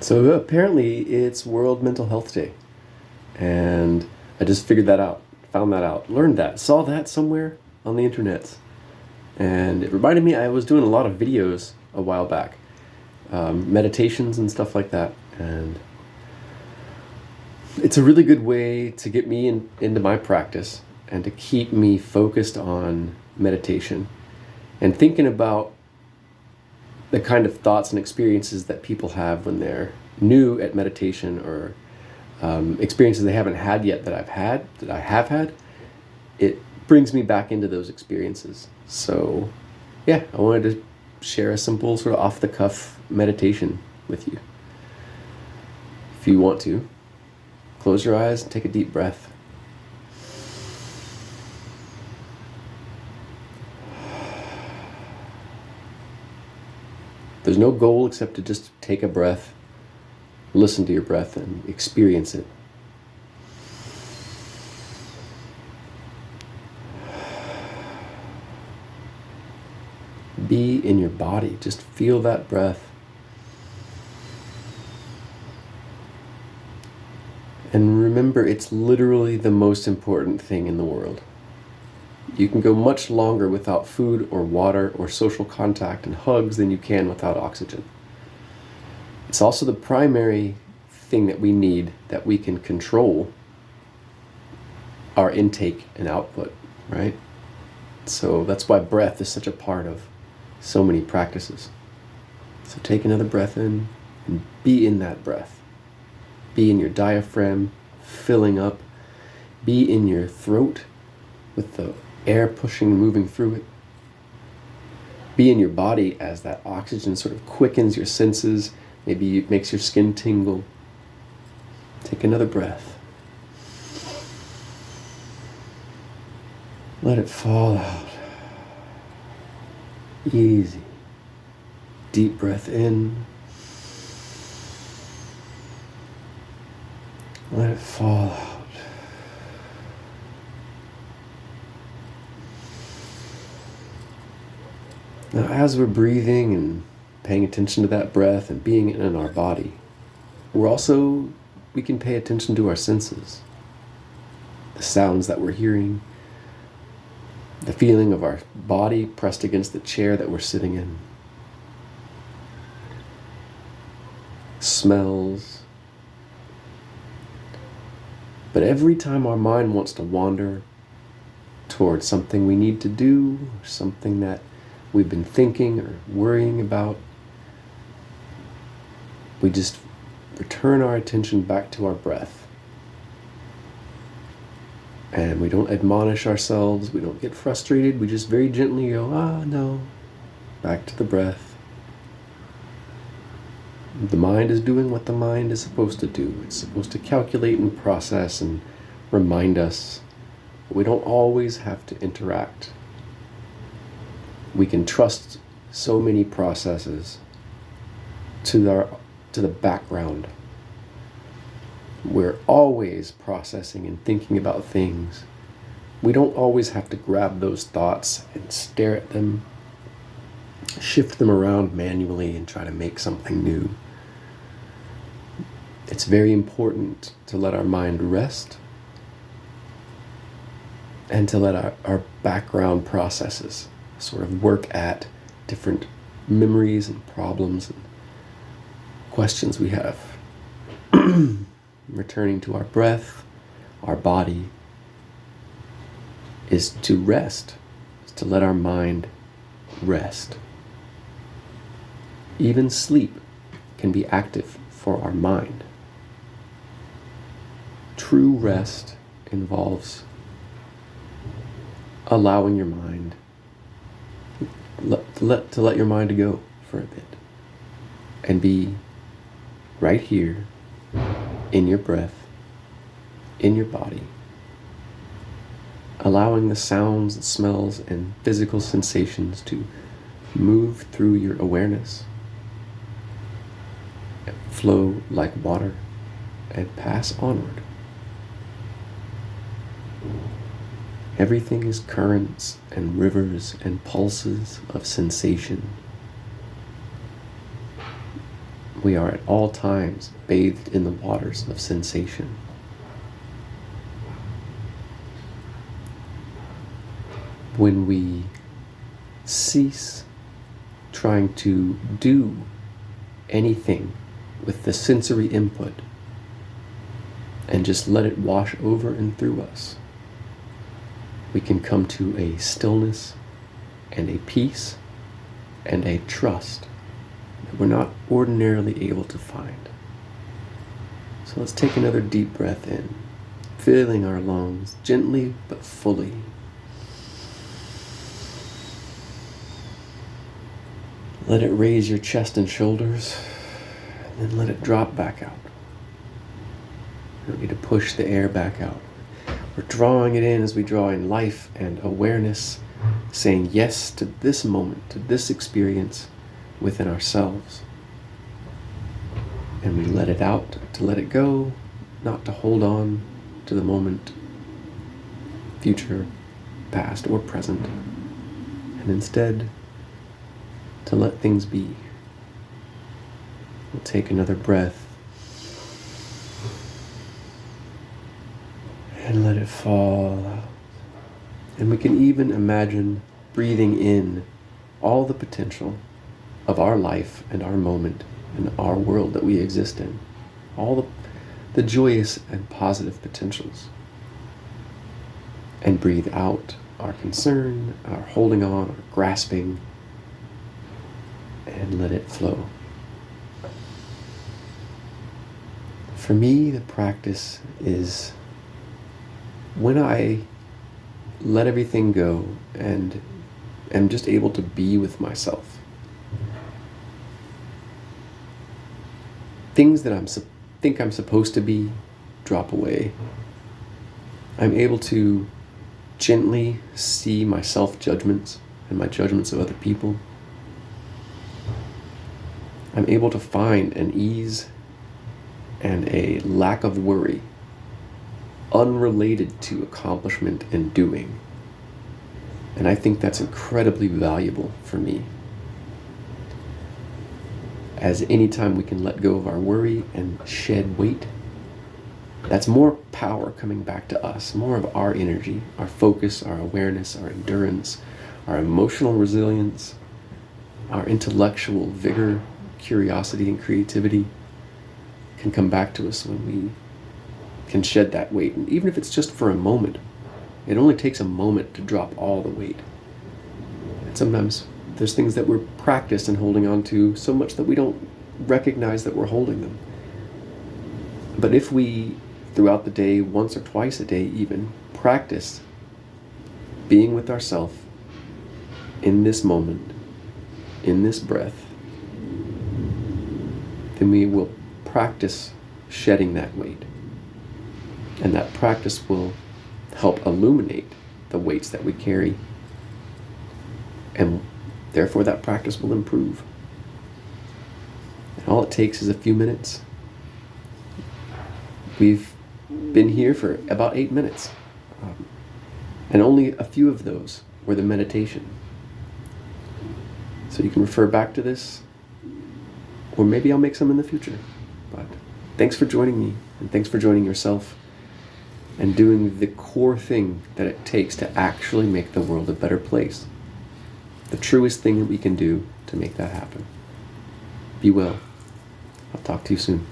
So apparently it's World Mental Health Day. And I just figured that out, found that out, learned that, saw that somewhere on the internet. And it reminded me I was doing a lot of videos a while back, meditations and stuff like that. And it's a really good way to get me into my practice and to keep me focused on meditation and thinking about the kind of thoughts and experiences that people have when they're new at meditation, or experiences they haven't had yet that I have had. It brings me back into those experiences. So yeah, I wanted to share a simple sort of off the cuff meditation with you. If you want to, close your eyes and take a deep breath. There's no goal except to just take a breath, listen to your breath, and experience it. Be in your body. Just feel that breath. And remember, it's literally the most important thing in the world. You can go much longer without food or water or social contact and hugs than you can without oxygen. It's also the primary thing that we need, that we can control our intake and output, right? So that's why breath is such a part of so many practices. So take another breath in and be in that breath. Be in your diaphragm, filling up. Be in your throat with the air pushing and moving through it. Be in your body as that oxygen sort of quickens your senses. Maybe it makes your skin tingle. Take another breath. Let it fall out. Easy. Deep breath in. Let it fall out. Now, as we're breathing and paying attention to that breath and being in our body, we can pay attention to our senses. The sounds that we're hearing, the feeling of our body pressed against the chair that we're sitting in, smells. But every time our mind wants to wander towards something we need to do, or something that we've been thinking or worrying about, we just return our attention back to our breath. And we don't admonish ourselves, we don't get frustrated, we just very gently go, no, back to the breath. The mind is doing what the mind is supposed to do. It's supposed to calculate and process and remind us. But we don't always have to interact. We can trust so many processes to the background. We're always processing and thinking about things. We don't always have to grab those thoughts and stare at them, shift them around manually and try to make something new. It's very important to let our mind rest and to let our background processes sort of work at different memories and problems and questions we have. Returning to our breath, our body, is to rest, is to let our mind rest. Even sleep can be active for our mind. True rest involves allowing your mind to let your mind go for a bit and be right here in your breath, in your body, allowing the sounds and smells and physical sensations to move through your awareness, flow like water, and pass onward. Everything is currents and rivers and pulses of sensation. We are at all times bathed in the waters of sensation. When we cease trying to do anything with the sensory input and just let it wash over and through us, we can come to a stillness and a peace and a trust that we're not ordinarily able to find. So let's take another deep breath in, filling our lungs gently but fully. Let it raise your chest and shoulders, and then let it drop back out. You don't need to push the air back out. We're drawing it in as we draw in life and awareness, saying yes to this moment, to this experience within ourselves. And we let it out, to let it go, not to hold on to the moment, future, past, or present, and instead to let things be. We'll take another breath and let it fall out. And we can even imagine breathing in all the potential of our life and our moment and our world that we exist in. All the joyous and positive potentials. And breathe out our concern, our holding on, our grasping, and let it flow. For me, the practice is when I let everything go and am just able to be with myself. Things that I think I'm supposed to be drop away. I'm able to gently see my self-judgments and my judgments of other people. I'm able to find an ease and a lack of worry unrelated to accomplishment and doing. And I think that's incredibly valuable for me. As anytime we can let go of our worry and shed weight, that's more power coming back to us, more of our energy, our focus, our awareness, our endurance, our emotional resilience, our intellectual vigor, curiosity and creativity can come back to us when we can shed that weight. And even if it's just for a moment, it only takes a moment to drop all the weight. And sometimes there's things that we're practiced in holding on to so much that we don't recognize that we're holding them. But if we, throughout the day, once or twice a day even, practice being with ourselves in this moment, in this breath, then we will practice shedding that weight. And that practice will help illuminate the weights that we carry. And therefore that practice will improve. And all it takes is a few minutes. We've been here for about 8 minutes. And only a few of those were the meditation. So you can refer back to this, or maybe I'll make some in the future. But thanks for joining me, and thanks for joining yourself and doing the core thing that it takes to actually make the world a better place. The truest thing that we can do to make that happen. Be well. I'll talk to you soon.